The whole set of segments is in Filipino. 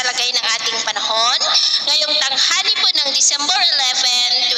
lagay ng ating panahon ngayong tanghali po ng December 11,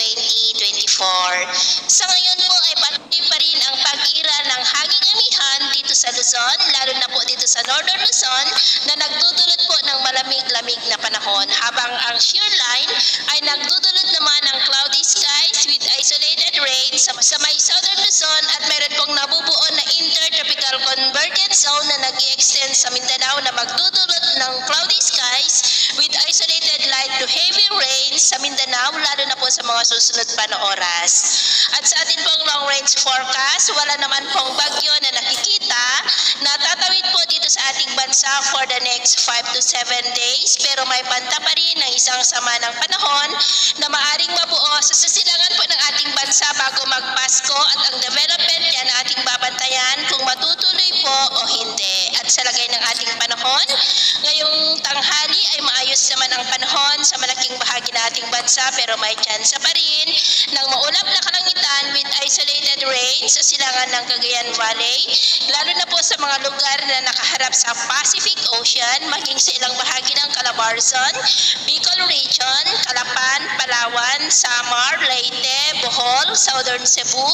2024. Sa ngayon po ay patuloy pa rin ang pag-ira ng hanging amihan dito sa Luzon, lalo na po dito sa Northern Luzon na nagdudulot po ng malamig-lamig na panahon, habang ang shear line ay nagdudulot naman ng cloudy skies with isolated rain sa may Southern Luzon, at meron pong nabubuo na intertropical convergence zone na nag-i-extend sa Mindanao na magdudulot ng cloudy skies with isolated light to heavy rain sa Mindanao, lalo na po sa mga susunod pa na oras. At sa atin pong long range forecast, wala naman pong bagyo na nakikita na tatawid po dito sa ating bansa for the next 5 to 7 days, pero may banta pa rin ng isang sama ng panahon na maaring mabuo sa silangan po ng ating bansa bago magpasko, at ang development yan ating babantayan kung matutuloy po o hindi. At sa lagay ng ating panahon, ngayong tanghali ay maayos naman ang panahon sa malaking bahagi ng ating bansa, pero may tsansa pa rin ng maulap na kalangitan with isolated rain sa silangan ng Cagayan Valley, lalo na po sa mga lugar na nakaharap sa Pacific Ocean, maging sa ilang bahagi ng Calabarzon, Bicol Region, Calapan, Palawan, Samar, Leyte, Bohol, Southern Cebu,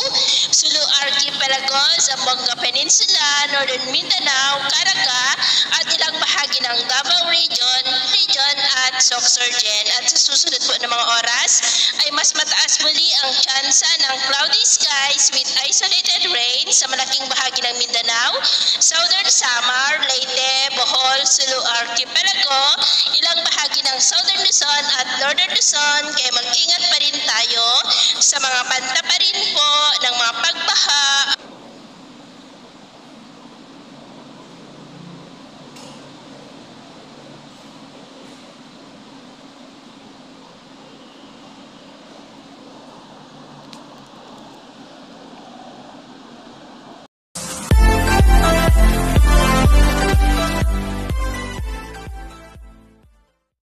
Sulu Archipelago, Zamboanga Peninsula, Northern Mindanao, Caraga, at ilang bahagi ng Davao Region at Sorsogon. At sa susunod po ng mga oras ay mas mataas muli ang tsansa ng cloudy skies with isolated rain sa malaking bahagi ng Mindanao, Southern Samar, Leyte, Bohol, Sulu Archipelago, ilang bahagi ng Southern Luzon at Northern Luzon, kaya mag-ingat pa rin tayo sa mga banta pa rin